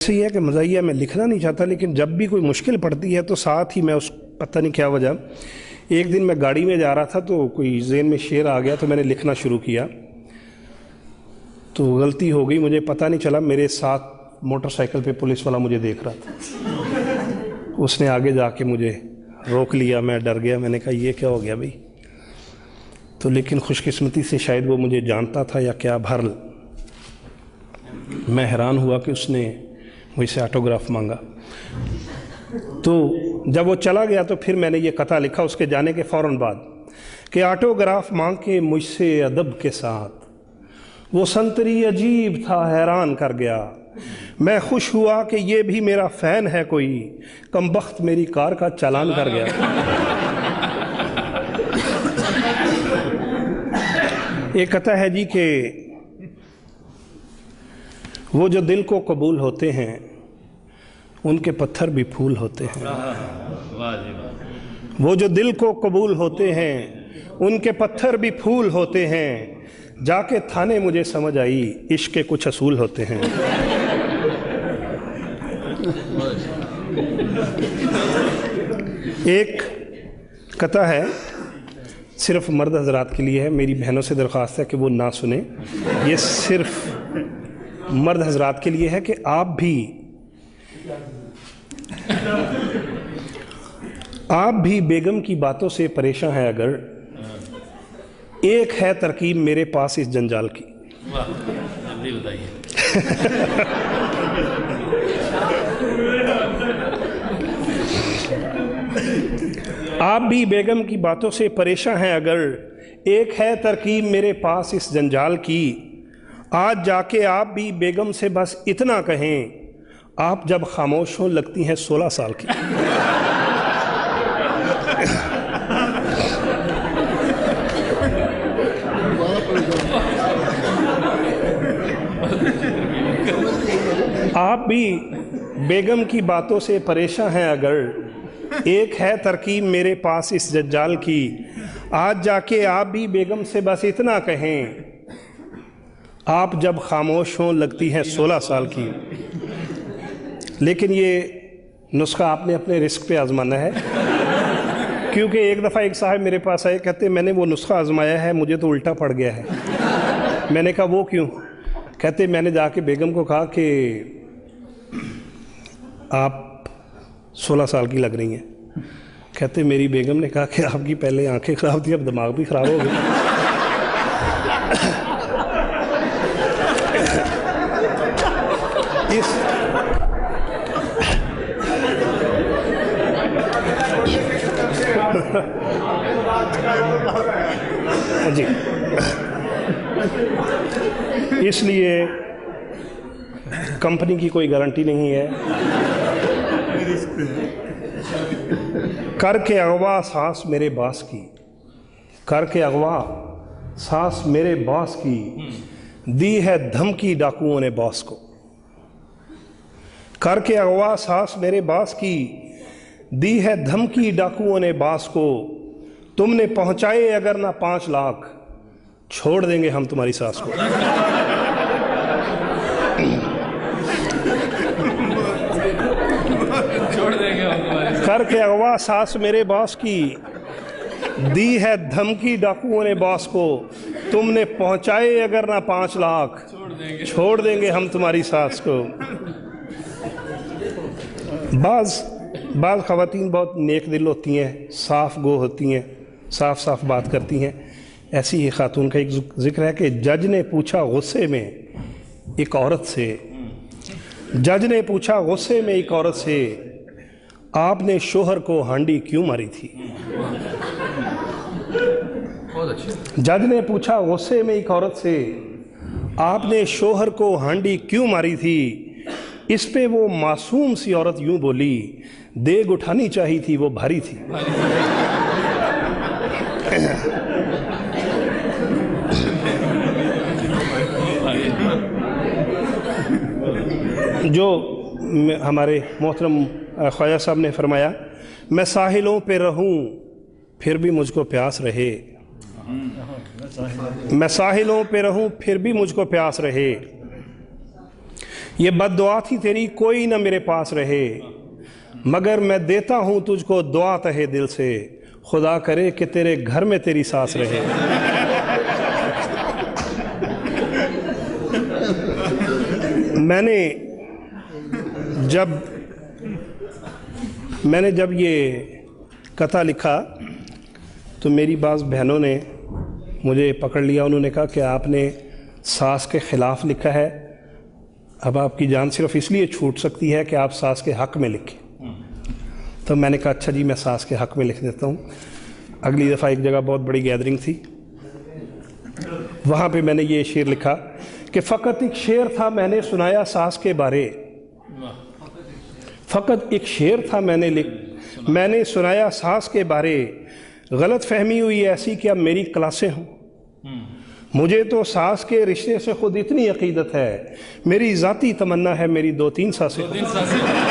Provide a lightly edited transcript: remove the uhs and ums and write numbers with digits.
ऐसे ही है कि मज़ाहिया मैं लिखना नहीं चाहता, लेकिन जब भी कोई मुश्किल पड़ती है तो साथ ही मैं उस पता नहीं क्या वजह, एक दिन मैं गाड़ी में जा रहा था तो कोई ज़हन में शेर आ गया तो मैंने लिखना शुरू किया, तो गलती हो गई, मुझे पता नहीं चला मेरे साथ मोटरसाइकिल पे पुलिस वाला मुझे देख रहा था। उसने आगे जाके मुझे रोक लिया, मैं डर गया, मैंने कहा ये क्या हो गया भाई। तो लेकिन खुशकिस्मती से शायद वो मुझे जानता था या क्या, भर मैं हैरान हुआ कि उसने मुझसे ऑटोग्राफ मांगा। तो जब वो चला गया तो फिर मैंने ये कथा लिखा उसके जाने के फ़ौरन बाद कि ऑटोग्राफ मांग के मुझसे अदब के साथ, वो संतरी अजीब था हैरान कर गया, मैं खुश हुआ कि ये भी मेरा फ़ैन है कोई, कमबख्त मेरी कार का चालान कर गया। एक कथा है जी कि वो जो दिल को कबूल होते हैं उनके पत्थर भी फूल होते हैं। वो जो दिल को कबूल होते हैं उनके पत्थर भी फूल होते हैं, जाके थाने मुझे समझ आई इश्क के कुछ असूल होते हैं। एक कथा है सिर्फ मर्द हजरात के लिए है, मेरी बहनों से दरख्वास्त है कि वो ना सुने, ये सिर्फ मर्द हजरात के लिए है कि आप भी बेगम की बातों से परेशान हैं अगर, एक है तरकीब मेरे पास इस जंजाल की। जल्दी बताइए। आप भी बेगम की बातों से परेशान हैं अगर, एक है तरकीब मेरे पास इस जंजाल की, आज जाके आप भी बेगम से बस इतना कहें, आप जब खामोश हों लगती हैं 16 साल की। आप भी बेगम की बातों से परेशान हैं अगर, एक है तरकीब मेरे पास इस जंजाल की, आज जाके आप भी बेगम से बस इतना कहें, आप जब खामोश हों लगती हैं 16 साल की। लेकिन ये नुस्खा आपने अपने रिस्क पे आजमाना है, क्योंकि एक दफ़ा एक साहब मेरे पास आए, कहते मैंने वो नुस्खा आजमाया है मुझे तो उल्टा पड़ गया है। मैंने कहा वो क्यों? कहते मैंने जाके बेगम को कहा कि आप 16 साल की लग रही हैं। कहते मेरी बेगम ने कहा कि आपकी पहले आंखें ख़राब थी अब दिमाग भी ख़राब हो गया। जी, इसलिए कंपनी की कोई गारंटी नहीं है। करके अगवा सांस मेरे बास की, करके अगवा सांस मेरे बास की, दी है धमकी डाकुओं ने बॉस को। करके अगवा सांस मेरे बास की, दी है धमकी डाकुओं ने बास को, तुमने पहुंचाए अगर ना 5 लाख, छोड़ देंगे हम तुम्हारी सास को। छोड़ देंगे हम तुम्हारी। करके अगवा सांस मेरे बॉस की, दी है धमकी डाकुओं ने बॉस को, तुमने पहुंचाए अगर ना 5 लाख, छोड़ देंगे हम तुम्हारी सास को। बाज़ ख़वातीन बहुत नेक दिल होती हैं, साफ गो होती हैं, साफ साफ बात करती हैं। ऐसी ही खातून का एक जिक्र है कि जज ने पूछा गुस्से में एक औरत से, जज ने पूछा गुस्से में एक औरत से, आपने शोहर को हांडी क्यों मारी थी? जज ने पूछा गुस्से में एक औरत से, आपने शोहर को हांडी क्यों मारी थी? इस पे वो मासूम सी औरत यूं बोली, देग उठानी चाहिए थी वो भारी थी। जो हमारे मोहतरम ख्वाजा साहब ने फरमाया, मैं साहिलों पे रहूं फिर भी मुझको प्यास रहे, मैं साहिलों पे रहूं फिर भी मुझको प्यास रहे, ये बद्दुआ थी तेरी कोई ना मेरे पास रहे, मगर मैं देता हूँ तुझको दुआ तहे दिल से, खुदा करे कि तेरे घर में तेरी सांस रहे। मैंने जब ये कथा लिखा तो मेरी बाज़ बहनों ने मुझे पकड़ लिया। उन्होंने कहा कि आपने सास के ख़िलाफ़ लिखा है, अब आपकी जान सिर्फ इसलिए छूट सकती है कि आप सास के हक़ में लिखें। तो मैंने कहा अच्छा जी, मैं सास के हक़ में लिख देता हूँ। अगली दफ़ा एक जगह बहुत बड़ी गैदरिंग थी, वहाँ पे मैंने ये शेर लिखा कि फ़कत एक शेर था मैंने सुनाया सास के बारे, फ़कत एक शेर था मैंने सुनाया सास के बारे, गलत फहमी हुई ऐसी कि अब मेरी क्लासें हों। मुझे तो सास के रिश्ते से खुद इतनी अकीदत है, मेरी ज़ाती तमन्ना है मेरी 2-3 सासें।